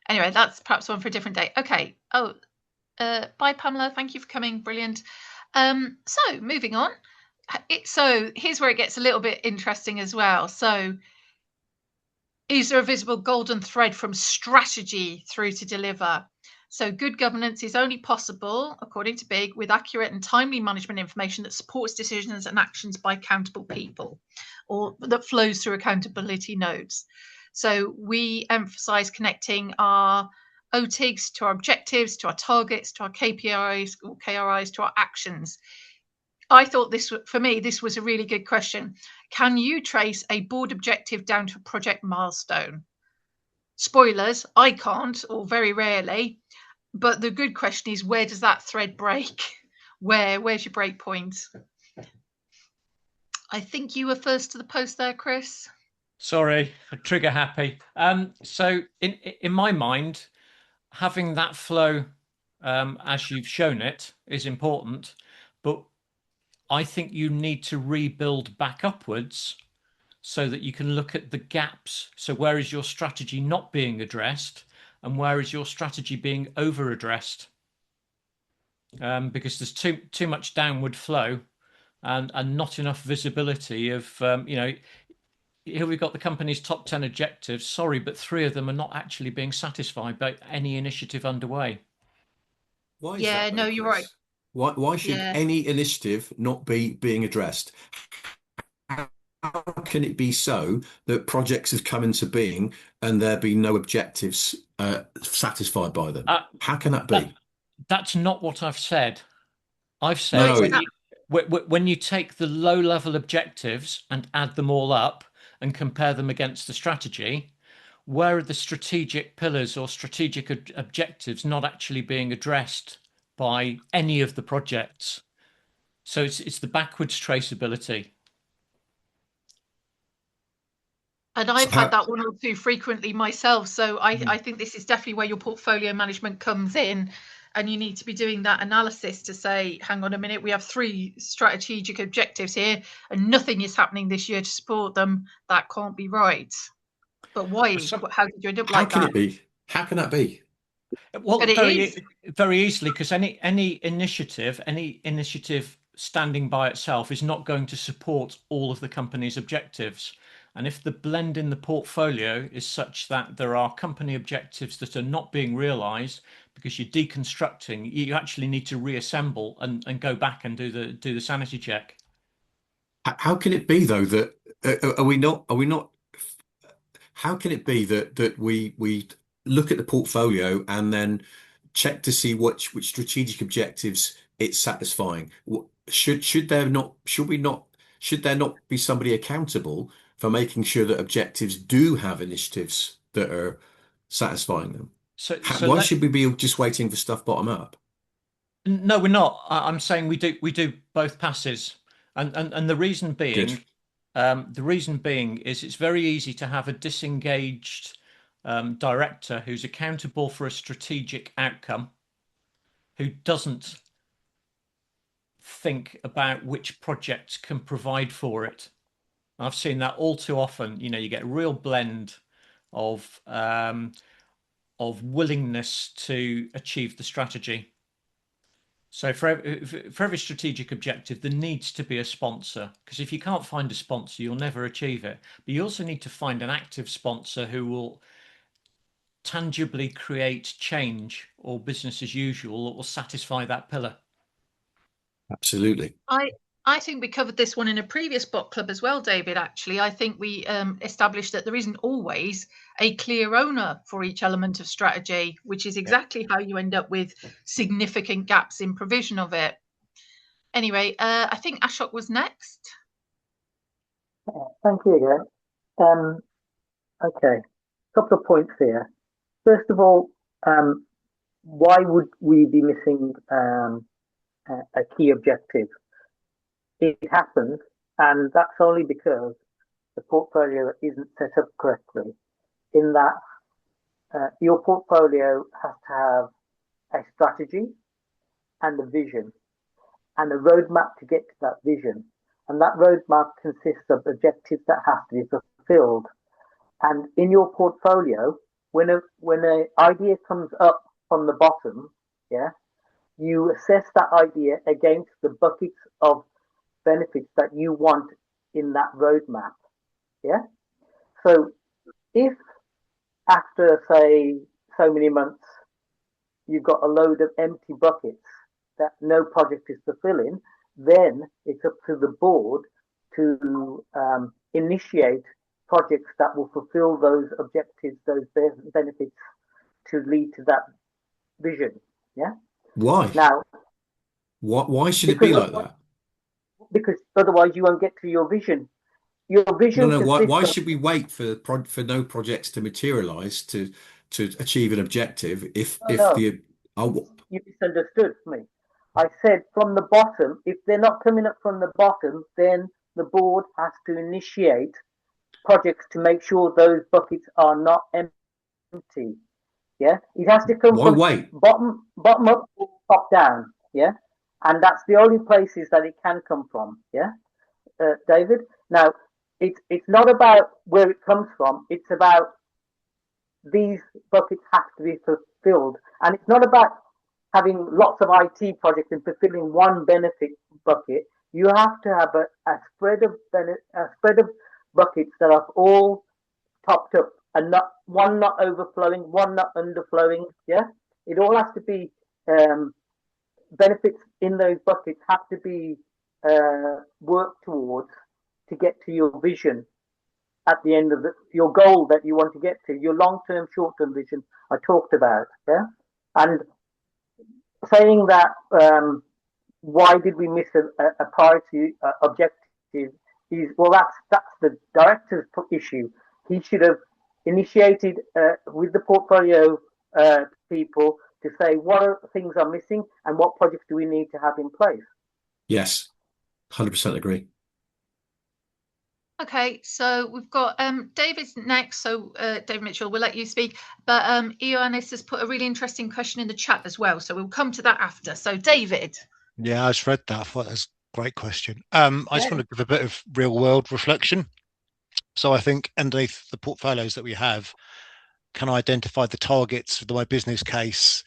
Anyway, that's perhaps one for a different day. Okay. Oh, bye, Pamela. Thank you for coming. Brilliant. So moving on. So here's where it gets a little bit interesting as well. So is there a visible golden thread from strategy through to deliver? So good governance is only possible, according to Big, with accurate and timely management information that supports decisions and actions by accountable people, or that flows through accountability nodes. So we emphasize connecting our OTIGs to our objectives, to our targets, to our KPIs or KRIs, to our actions. I thought this, for me, this was a really good question. Can you trace a board objective down to a project milestone? Spoilers, I can't, or very rarely. But the good question is, where does that thread break? Where's your break point? I think you were first to the post there, Chris. Sorry, trigger happy. So in my mind, having that flow as you've shown it is important, but I think you need to rebuild back upwards so that you can look at the gaps. So where is your strategy not being addressed, and where is your strategy being over addressed? Because there's too much downward flow and not enough visibility of here we've got the company's top 10 objectives. Sorry, but 3 of them are not actually being satisfied by any initiative underway. Why is Yeah, that though, no, you're right. Chris? Why should Yeah. any initiative not be being addressed? How can it be so that projects have come into being and there be no objectives satisfied by them? Uh, How can that that be? that's not what I've said. I've No, said No, it's when you take the low level objectives and add them all up and compare them against the strategy, where are the strategic pillars or strategic objectives not actually being addressed by any of the projects? So it's the backwards traceability. and so I've had how, that one or two frequently myself. So I think this is definitely where your portfolio management comes in. And you need to be doing that analysis to say, hang on a minute, we have 3 strategic objectives here and nothing is happening this year to support them. That can't be right. But why? Some, How did you end up how like can that? it be? How can that be? well, But it is. very easily, because any initiative standing by itself is not going to support all of the company's objectives. And if the blend in the portfolio is such that there are company objectives that are not being realized because you're deconstructing, you actually need to reassemble and go back and do the sanity check. How can it be though that are we not how can it be that we look at the portfolio and then check to see which strategic objectives it's satisfying? Should there not be somebody accountable for making sure that objectives do have initiatives that are satisfying them? So How, so why let should we be just waiting for stuff bottom up? No, we're not. I'm saying we do both passes, and Good. the reason being is it's very easy to have a disengaged director who's accountable for a strategic outcome, who doesn't think about which projects can provide for it. I've seen that all too often. You know, you get a real blend of willingness to achieve the strategy. So for every strategic objective, there needs to be a sponsor, because if you can't find a sponsor, you'll never achieve it. But you also need to find an active sponsor who will tangibly create change or business as usual that will satisfy that pillar. Absolutely. I think we covered this one in a previous book club as well, David. Actually, I think we established that there isn't always a clear owner for each element of strategy, which is Yeah. exactly how you end up with significant gaps in provision of it. Anyway, I think Ashok was next. Thank you again. Um, okay, couple of points here. First of all, why would we be missing a key objective? It happens, and that's only because the portfolio isn't set up correctly. In that, your portfolio has to have a strategy and a vision and a roadmap to get to that vision. And that roadmap consists of objectives that have to be fulfilled. And in your portfolio, when a idea comes up from the bottom, yeah, you assess that idea against the buckets of benefits that you want in that roadmap. Yeah. So if after say so many months you've got a load of empty buckets that no project is fulfilling, then it's up to the board to initiate projects that will fulfill those objectives, those benefits to lead to that vision. Yeah. Why? Now, Why should it be like that? Because otherwise you won't get to your vision. Your vision No. Why consists of, should we wait for no projects to materialize to achieve an objective if no, the oh you misunderstood me. I said from the bottom, if they're not coming up from the bottom, then the board has to initiate projects to make sure those buckets are not empty. Yeah, it has to come why from wait? bottom up, top down. Yeah, and that's the only places that it can come from. Yeah, David. Now, it's not about where it comes from. It's about these buckets have to be fulfilled, and it's not about having lots of IT projects and fulfilling one benefit bucket. You have to have a spread of buckets that are all topped up and not one not overflowing, one not underflowing. Yeah, it all has to be benefits in those buckets have to be worked towards to get to your vision at the end of your goal that you want to get to, your long-term, short-term vision I talked about. Yeah, and saying that why did we miss a priority objective is, well, that's the director's issue. He should have initiated with the portfolio people to say what things are missing and what projects do we need to have in place. Yes, 100% agree. Okay, so we've got David's next. So David Mitchell, we'll let you speak. But Ioannis has put a really interesting question in the chat as well. So we'll come to that after. So David. Yeah, I just read that. I thought that was a great question. I just want to give a bit of real world reflection. So I think underneath the portfolios that we have, can identify the targets for my business case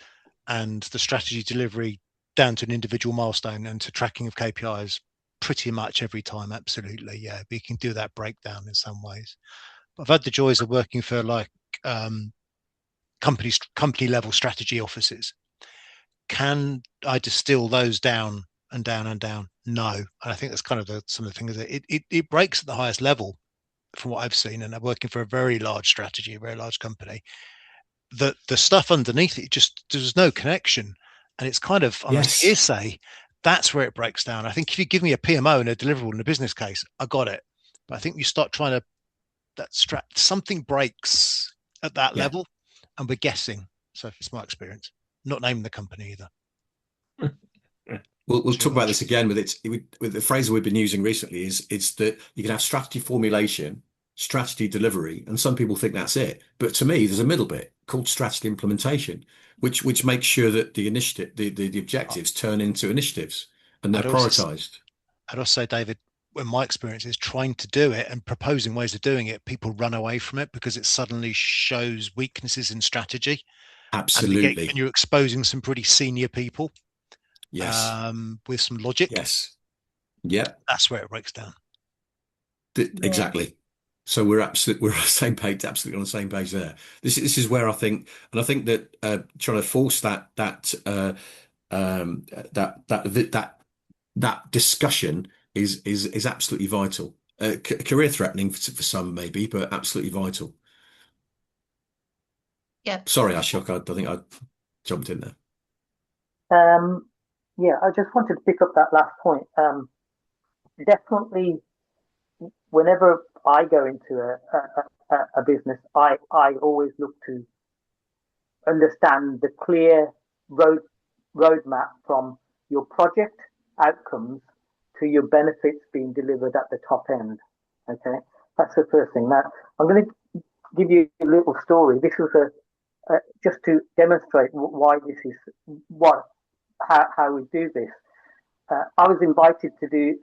and the strategy delivery down to an individual milestone and to tracking of KPIs pretty much every time. Absolutely. Yeah. We can do that breakdown in some ways. But I've had the joys of working for like company level strategy offices. Can I distill those down and down and down? No. And I think that's kind of some of the things that it breaks at the highest level from what I've seen. And I'm working for a very large strategy, a very large company, that the stuff underneath it, just there's no connection. And it's kind of almost hearsay. That's where it breaks down. I think if you give me a PMO and a deliverable and a business case, I got it. But I think you start trying to something breaks at that level and we're guessing. So it's my experience, not naming the company either. We'll talk about this again with the phrase we've been using recently is that you can have strategy formulation, strategy delivery, and some people think that's it. But to me, there's a middle bit called strategy implementation, which makes sure that the initiative, the objectives turn into initiatives and they're prioritized. I'd also say, David, in my experience is trying to do it and proposing ways of doing it, people run away from it because it suddenly shows weaknesses in strategy. Absolutely. And you're exposing some pretty senior people. Yes. With some logic. Yes. Yeah. That's where it breaks down. Exactly. So we're on the same page, absolutely on the same page there. This is where I think that trying to force that discussion is absolutely vital. Career threatening for some maybe, but absolutely vital. Yeah. Sorry, Ashok, I think I jumped in there. Yeah, I just wanted to pick up that last point. Definitely, whenever I go into a business, I always look to understand the clear roadmap from your project outcomes to your benefits being delivered at the top end. Okay, that's the first thing. Now, I'm going to give you a little story. This was just to demonstrate why this is how we do this. I was invited to be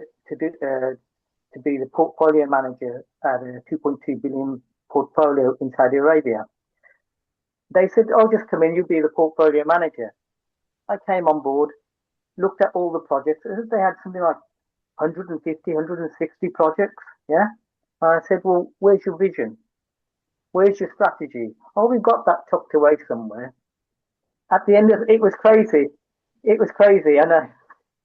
the portfolio manager at a 2.2 billion portfolio in Saudi Arabia. They said, "Oh, just come in. You'll be the portfolio manager." I came on board, looked at all the projects. They had something like 150, 160 projects. Yeah. I said, "Well, where's your vision? Where's your strategy?" "Oh, we've got that tucked away somewhere." At the end of it was crazy. It was crazy. And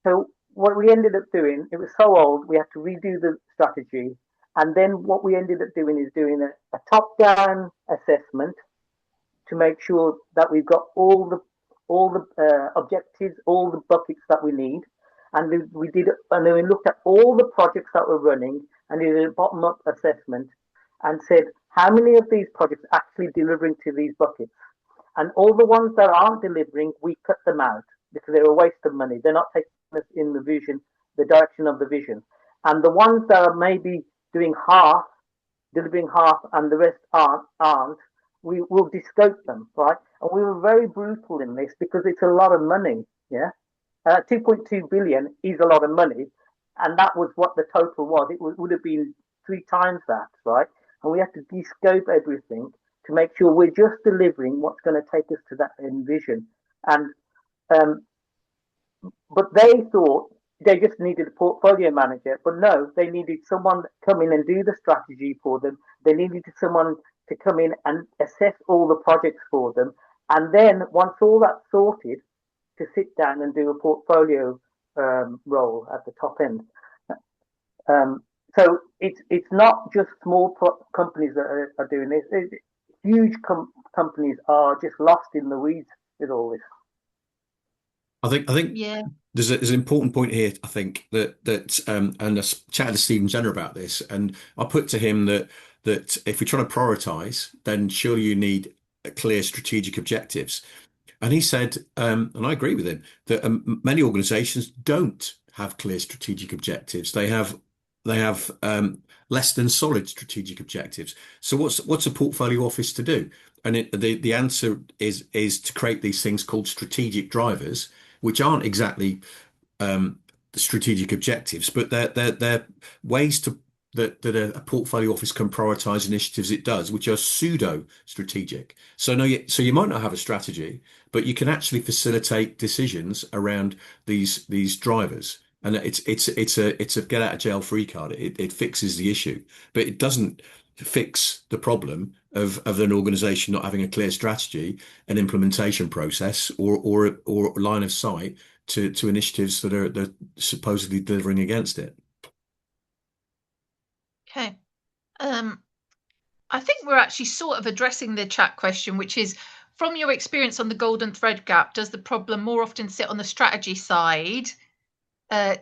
so what we ended up doing, it was so old, we had to redo the strategy. And then what we ended up doing is doing a top-down assessment to make sure that we've got all the objectives, all the buckets that we need. And we did, and then we looked at all the projects that were running and did a bottom-up assessment and said, how many of these projects are actually delivering to these buckets? And all the ones that aren't delivering, we cut them out because they're a waste of money. They're not taking us in the vision, the direction of the vision. And the ones that are maybe doing half, delivering half, and the rest aren't, we will descope them, right? And we were very brutal in this because it's a lot of money, yeah? 2.2 billion is a lot of money, and that was what the total was. It would have been 3 times that, right? And we had to descope everything to make sure we're just delivering what's going to take us to that end vision. And um, but they thought they just needed a portfolio manager, but no, they needed someone to come in and do the strategy for them. They needed someone to come in and assess all the projects for them, and then once all that's sorted, to sit down and do a portfolio role at the top end. Um, so it's not just small companies that are doing this. Huge companies are just lost in the weeds with all this. I think Yeah. there's an important point here. I think and I chatted to Stephen Jenner about this, and I put to him that if we're trying to prioritize, then surely you need clear strategic objectives. And he said, and I agree with him, that many organizations don't have clear strategic objectives. They have less than solid strategic objectives. So what's a portfolio office to do? And the answer is to create these things called strategic drivers, which aren't exactly the strategic objectives, but they're ways that a portfolio office can prioritize initiatives it does, which are pseudo strategic. So no, so you might not have a strategy, but you can actually facilitate decisions around these drivers. And it's a get out of jail free card. It fixes the issue, but it doesn't fix the problem of an organization not having a clear strategy, an implementation process, or line of sight to initiatives that are supposedly delivering against it. Okay. I think we're actually sort of addressing the chat question, which is, from your experience on the golden thread gap, does the problem more often sit on the strategy side,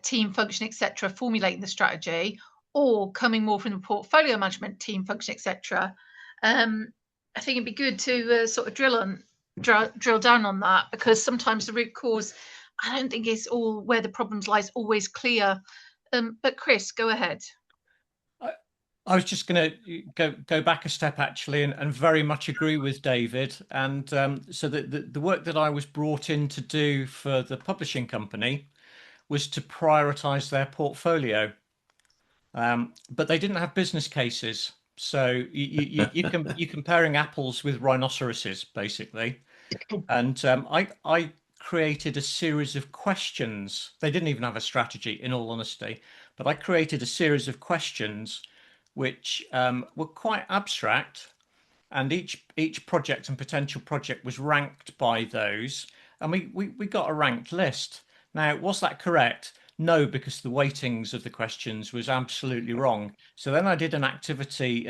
team function, etc., formulating the strategy, or coming more from the portfolio management team function, etc.? I think it'd be good to sort of drill down on that, because sometimes the root cause, I don't think is all where the problems lies always clear. But Chris, go ahead. I was just going to go back a step actually, and very much agree with David. And so the work that I was brought in to do for the publishing company was to prioritize their portfolio, but they didn't have business cases. So you're comparing apples with rhinoceroses basically. And I created a series of questions. They didn't even have a strategy, in all honesty, but I created a series of questions which were quite abstract, and each project and potential project was ranked by those, and we got a ranked list. Now, was that correct? No, because the weightings of the questions was absolutely wrong. So then I did an activity.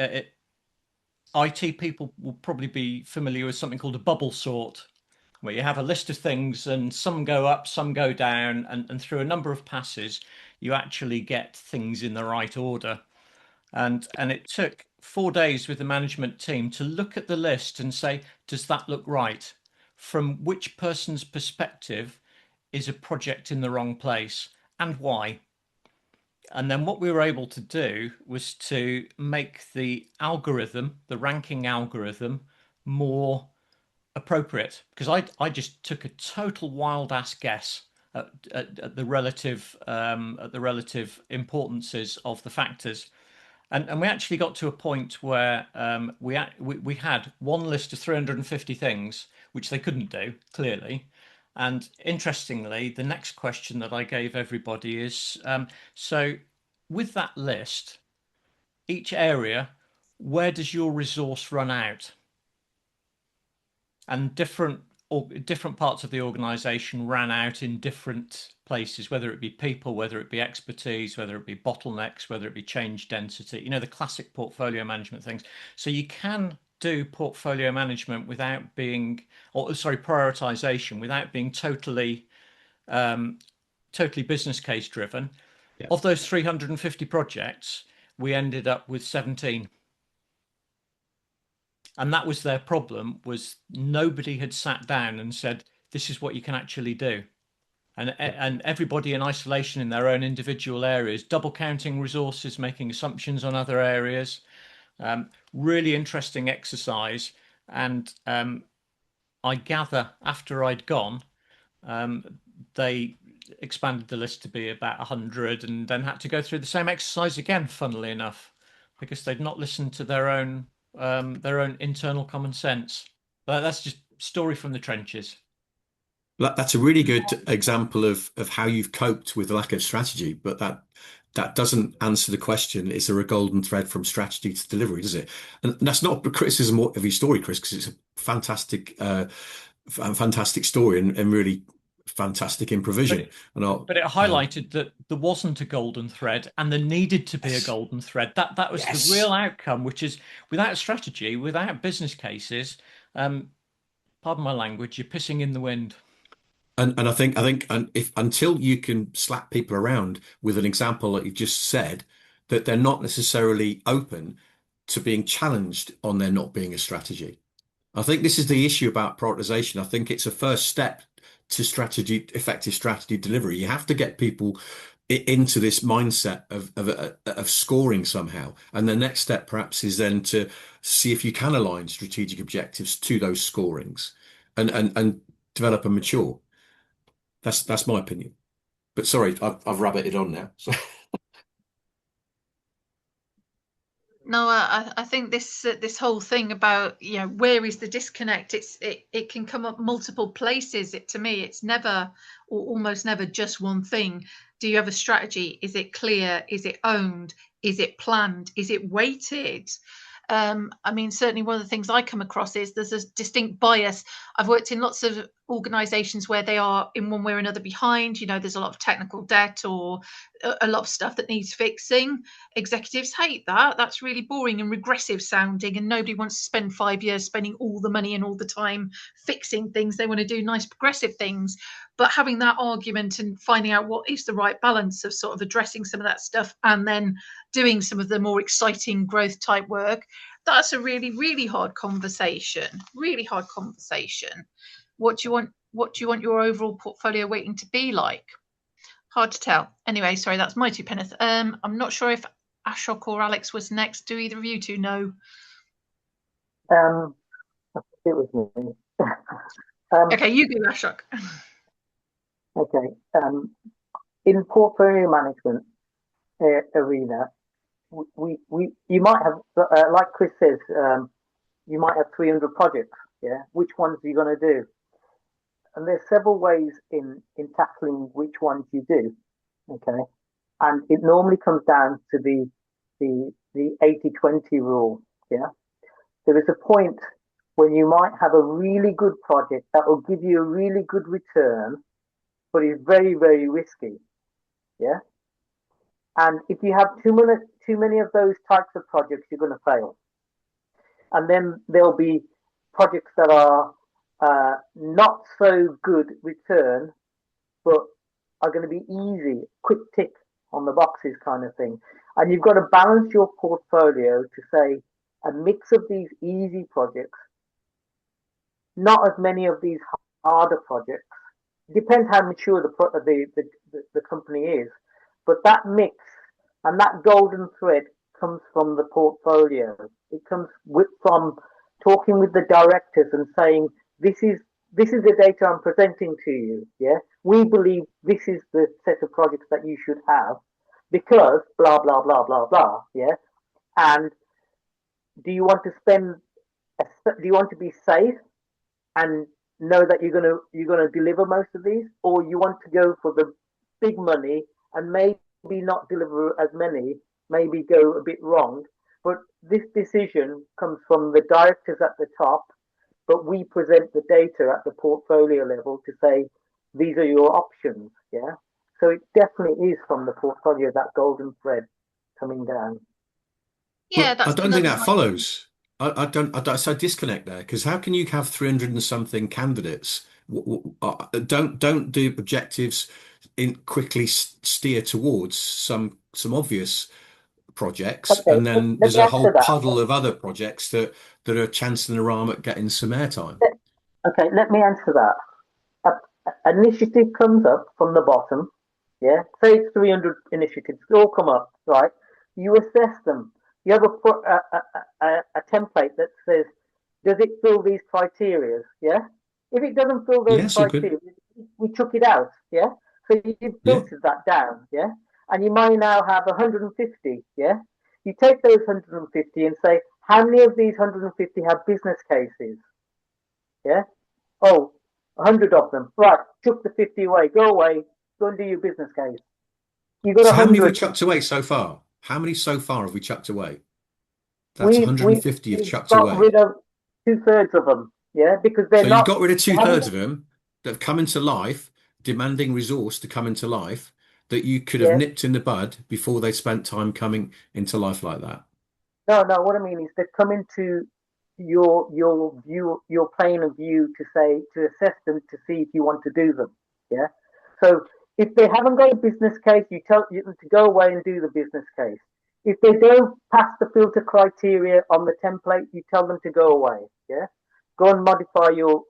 IT people will probably be familiar with something called a bubble sort, where you have a list of things and some go up, some go down, and through a number of passes, you actually get things in the right order. And it took 4 days with the management team to look at the list and say, does that look right? From which person's perspective is a project in the wrong place, and why? And then what we were able to do was to make the algorithm, the ranking algorithm, more appropriate, because I just took a total wild ass guess at the relative importances of the factors. And we actually got to a point where we had one list of 350 things which they couldn't do, clearly. And interestingly, the next question that I gave everybody is, so with that list, each area, where does your resource run out? And different parts of the organization ran out in different places, whether it be people, whether it be expertise, whether it be bottlenecks, whether it be change density, the classic portfolio management things. So you can do portfolio management without being, or sorry, prioritization without being totally business case driven. Yeah. Of those 350 projects, we ended up with 17. And that was their problem, was nobody had sat down and said, this is what you can actually do. And everybody in isolation in their own individual areas, double counting resources, making assumptions on other areas. Really interesting exercise. And I gather after I'd gone, they expanded the list to be about 100 and then had to go through the same exercise again, funnily enough, because they'd not listened to their own internal common sense. But that's just story from the trenches. That's a really good example of how you've coped with the lack of strategy, but that doesn't answer the question, is there a golden thread from strategy to delivery, does it? And that's not a criticism of your story, Chris, because it's a fantastic story and really fantastic in provision. But it highlighted that there wasn't a golden thread and there needed to be a golden thread. That was the real outcome, which is without strategy, without business cases, pardon my language, you're pissing in the wind. And I think if until you can slap people around with an example that you've just said, that they're not necessarily open to being challenged on there not being a strategy. I think this is the issue about prioritization. I think it's a first step to effective strategy delivery. You have to get people into this mindset of scoring somehow. And the next step perhaps is then to see if you can align strategic objectives to those scorings and develop and mature. That's my opinion. But sorry, I've rabbited on now. So. No, I think this whole thing about where is the disconnect? It can come up multiple places. To me, it's never or almost never just one thing. Do you have a strategy? Is it clear? Is it owned? Is it planned? Is it weighted? I mean, certainly one of the things I come across is there's a distinct bias. I've worked in lots of organizations where they are in one way or another behind. There's a lot of technical debt or a lot of stuff that needs fixing. Executives hate that. That's really boring and regressive sounding, and nobody wants to spend 5 years spending all the money and all the time fixing things. They want to do nice progressive things. But having that argument and finding out what is the right balance of sort of addressing some of that stuff and then doing some of the more exciting growth type work, that's a really, really hard conversation. Really hard conversation. What do you want your overall portfolio weighting to be like? Hard to tell. Anyway, sorry, that's my two penneth. I'm not sure if Ashok or Alex was next. Do either of you two know? I think it was me. Okay, you go, Ashok. Okay. In portfolio management arena, you might have, like Chris says, you might have 300 projects. Yeah, which ones are you going to do? And there's several ways in tackling which ones you do. Okay, and it normally comes down to the 80-20 rule. Yeah, there is a point when you might have a really good project that will give you a really good return, but is very, very risky. Yeah. And if you have too many of those types of projects, you're going to fail. And then there'll be projects that are not so good return, but are going to be easy, quick tick on the boxes kind of thing. And you've got to balance your portfolio to say a mix of these easy projects, not as many of these harder projects. It depends how mature the company is, but that mix and that golden thread comes from the portfolio. It comes from talking with the directors and saying, this is the data I'm presenting to you. Yeah, we believe this is the set of projects that you should have because blah blah blah blah blah. Yeah, And do you want to do you want to be safe and know that you're gonna deliver most of these, or you want to go for the big money and maybe not deliver as many, maybe go a bit wrong. But this decision comes from the directors at the top, but we present the data at the portfolio level to say these are your options. Yeah. So it definitely is from the portfolio, that golden thread coming down. Yeah, But I that's don't think another that one. follows. So disconnect there, because how can you have 300 and something candidates? Don't do objectives in quickly steer towards some obvious projects, Okay, and then let there's me a answer whole that. puddle of other projects that are chancing their arm at getting some airtime. Okay, let me answer that. Initiative comes up from the bottom. Yeah, say it's 300 initiatives, they all come up, right? You assess them. You have a template that says, does it fill these criteria? Yeah. If it doesn't fill those Yes, all good. criteria, we chuck it out. Yeah. So you've Yeah. filtered that down. Yeah. And you might now have 150. Yeah. You take those 150 and say, how many of these 150 have business cases? Yeah. Oh, 100 of them. Right. Chuck the 50 away. Go away. Go and do your business case. You got So how many have we 100. chucked away so far? How many so far have we chucked away? That's We've 150 you've we've chucked got away. rid of 2/3 of them. Yeah, because they're So you've not. got rid of They haven't. two-thirds of them that have come into life, demanding resource to come into life, that you could have Yeah. nipped in the bud before they spent time coming into life like that. No, no. What I mean is they come into your view, your plane of view to say to assess them to see if you want to do them. Yeah. So if they haven't got a business case, you tell them to go away and do the business case. If they don't pass the filter criteria on the template, you tell them to go away. Yeah. Go and modify your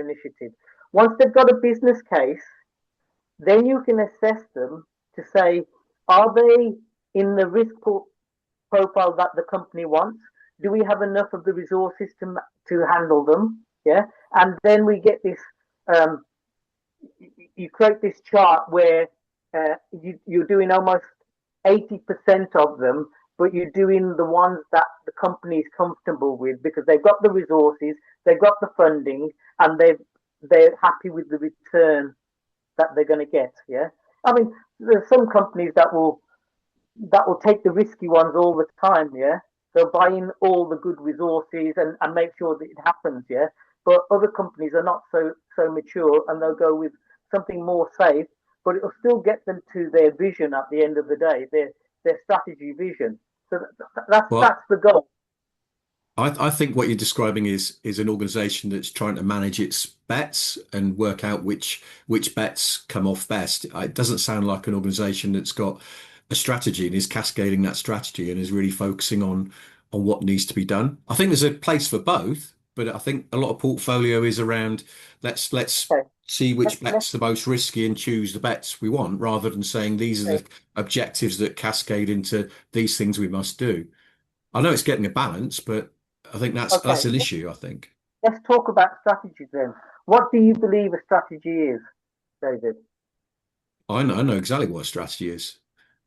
initiative. Once they've got a business case, then you can assess them to say, are they in the profile that the company wants? Do we have enough of the resources to handle them? Yeah, and then we get this. Um, you create this chart where you're doing almost 80% of them, but you're doing the ones that the company is comfortable with because they've got the resources, they've got the funding, and they're happy with the return that they're going to get. Yeah, I mean, there's some companies that will take the risky ones all the time. Yeah, they'll buy in all the good resources and make sure that it happens. Yeah, but other companies are not so mature and they'll go with something more safe, but it'll still get them to their vision at the end of the day, their strategy vision. So that's Well, the goal. I think what you're describing is an organization that's trying to manage its bets and work out which bets come off best. It doesn't sound like an organization that's got a strategy and is cascading that strategy and is really focusing on what needs to be done. I think there's a place for both, but I think a lot of portfolio is around let's Okay, see which let's bet's the most risky and choose the bets we want, rather than saying these are the objectives that cascade into these things we must do. I know it's getting a balance, but I think okay. that's an issue, I think. Let's talk about strategies then. What do you believe a strategy is, David? I know exactly what a strategy is.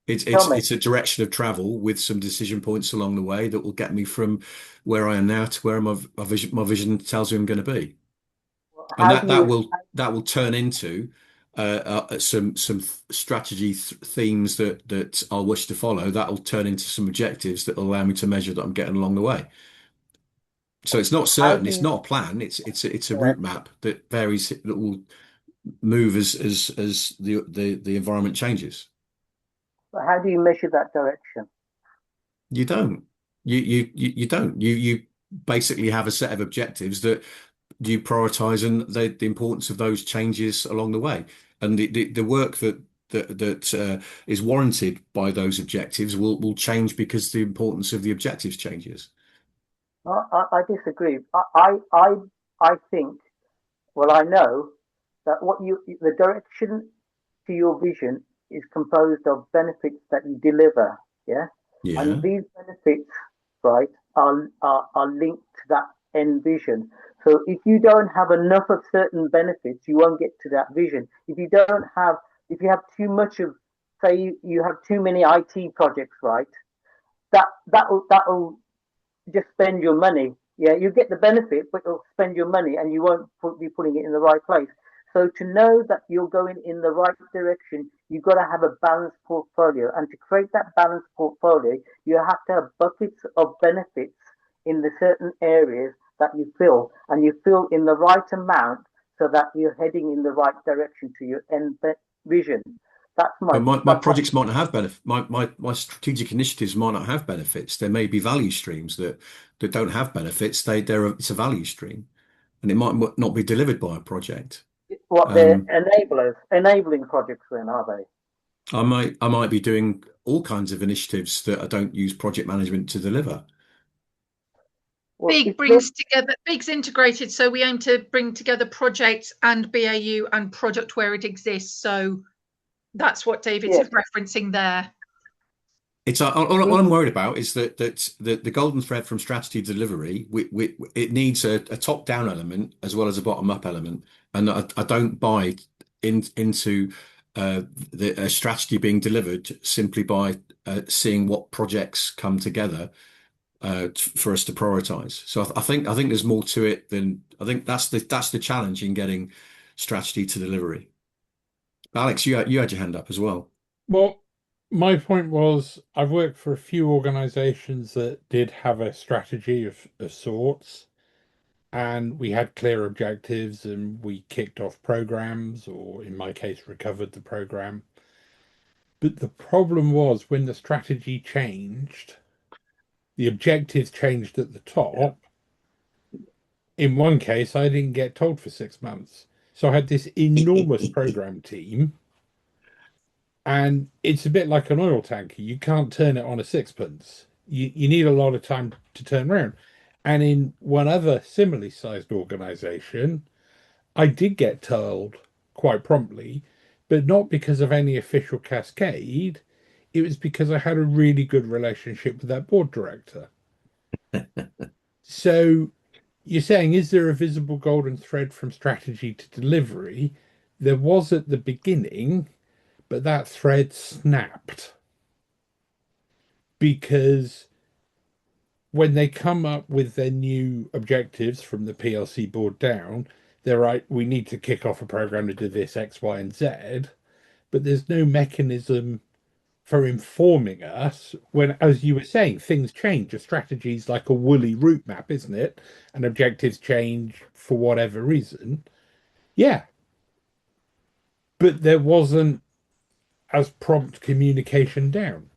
Tell me. It's a direction of travel with some decision points along the way that will get me from where I am now to where my vision tells me I'm going to be. And How do you? that will turn into some strategy themes that I'll wish to follow. That'll turn into some objectives that will allow me to measure that I'm getting along the way. So it's not How certain. do It's you? not a plan. It's a route map that varies, that will move as the environment changes. How do you measure that direction? You don't. You don't. You basically have a set of objectives that you prioritize, and the importance of those changes along the way. And the work that is warranted by those objectives will change because the importance of the objectives changes. I disagree. I think. Well, I know that the direction to your vision is composed of benefits that you deliver. Yeah, and Yeah. these benefits, right, are linked to that end vision. So if you don't have enough of certain benefits, you won't get to that vision. If you have too much of, say, you have too many IT projects, right, that'll just spend your money. Yeah, you get the benefit, but it'll spend your money, and you won't be putting it in the right place. So to know that you're going in the right direction, you've got to have a balanced portfolio. And to create that balanced portfolio, you have to have buckets of benefits in the certain areas that you fill, and you fill in the right amount so that you're heading in the right direction to your end vision. That's But my my projects might not have benefit. My strategic initiatives might not have benefits. There may be value streams that don't have benefits. It's a value stream, and it might not be delivered by a project. what they're Um, enabling projects then, are they? I might be doing all kinds of initiatives that I don't use project management to deliver. Well, Big brings together, Big's integrated, so we aim to bring together projects and BAU and product where it exists. So that's what David's referencing there. It's all I'm worried about is that the golden thread from strategy to delivery, it needs a top-down element as well as a bottom-up element, and I don't buy into a strategy being delivered simply by seeing what projects come together for us to prioritize. So I think there's more to it than I think that's the challenge in getting strategy to delivery. Alex, you had your hand up as well. Well, my point was I've worked for a few organizations that did have a strategy of sorts, and we had clear objectives and we kicked off programs, or in my case, recovered the program. But the problem was when the strategy changed, the objectives changed at the top. In one case, I didn't get told for 6 months. So I had this enormous program team, and it's a bit like an oil tanker. You can't turn it on a sixpence. You need a lot of time to turn around. And in one other similarly sized organization, I did get told quite promptly, but not because of any official cascade. It was because I had a really good relationship with that board director. So you're saying, is there a visible golden thread from strategy to delivery? There was at the beginning, but that thread snapped because when they come up with their new objectives from the PLC board down, they're right, we need to kick off a program to do this, X, Y, and Z, but there's no mechanism for informing us when, as you were saying, things change. A strategy is like a woolly route map, isn't it? And objectives change for whatever reason. Yeah. But there wasn't as prompt communication down.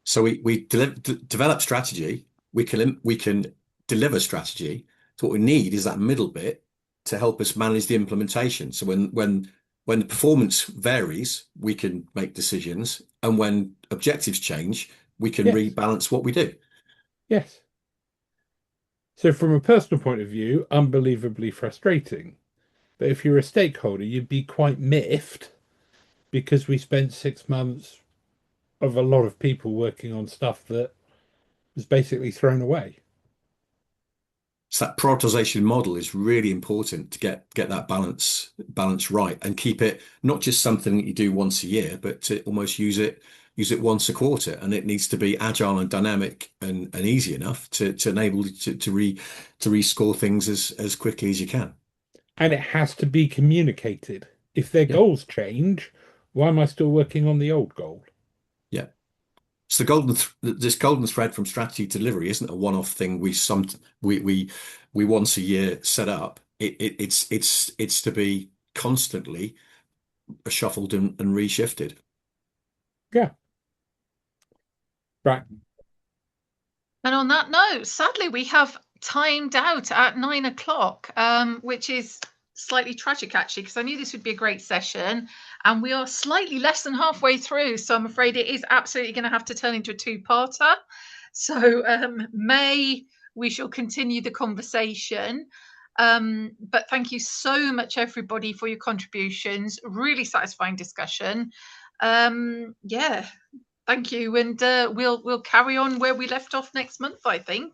So we develop strategy. We can deliver strategy. So what we need is that middle bit to help us manage the implementation. So when the performance varies, we can make decisions, and when objectives change, we can rebalance what we do. Yes. So from a personal point of view, unbelievably frustrating. But if you're a stakeholder, you'd be quite miffed because we spent 6 months of a lot of people working on stuff that was basically thrown away. So that prioritization model is really important to get that balance right and keep it not just something that you do once a year, but to almost use it once a quarter. And it needs to be agile and dynamic and easy enough to enable to rescore things as quickly as you can. And it has to be communicated. If their goals change, why am I still working on the old goal? Yeah. So this golden thread from strategy to delivery isn't a one-off thing we once a year set up. It's to be constantly shuffled and reshifted. Yeah. Right. And on that note, sadly, we have timed out at 9 o'clock, which is slightly tragic, actually, because I knew this would be a great session. And we are slightly less than halfway through. So I'm afraid it is absolutely going to have to turn into a two-parter. So May, we shall continue the conversation. But thank you so much, everybody, for your contributions. Really satisfying discussion. Yeah. Thank you, and we'll carry on where we left off next month, I think.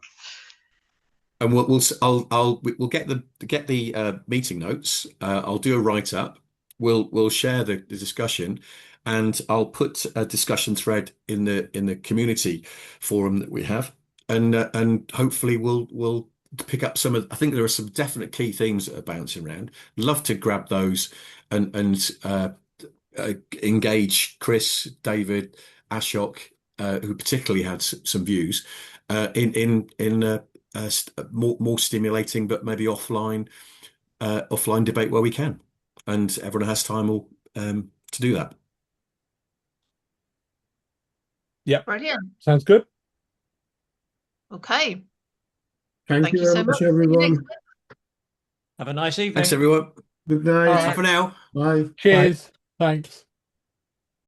And we'll get the meeting notes. I'll do a write up. We'll share the discussion, and I'll put a discussion thread in the community forum that we have, and hopefully we'll pick up some of. I think there are some definite key themes that are bouncing around. Love to grab those and engage Chris, David, Ashok, who particularly had some views in more stimulating, but maybe offline debate where we can, and everyone has time to do that. Yep. Brilliant. Sounds good. Okay. Thank you very much, everyone. Have a nice evening. Thanks, everyone. Good night. Bye for now. Bye. Cheers. Thanks.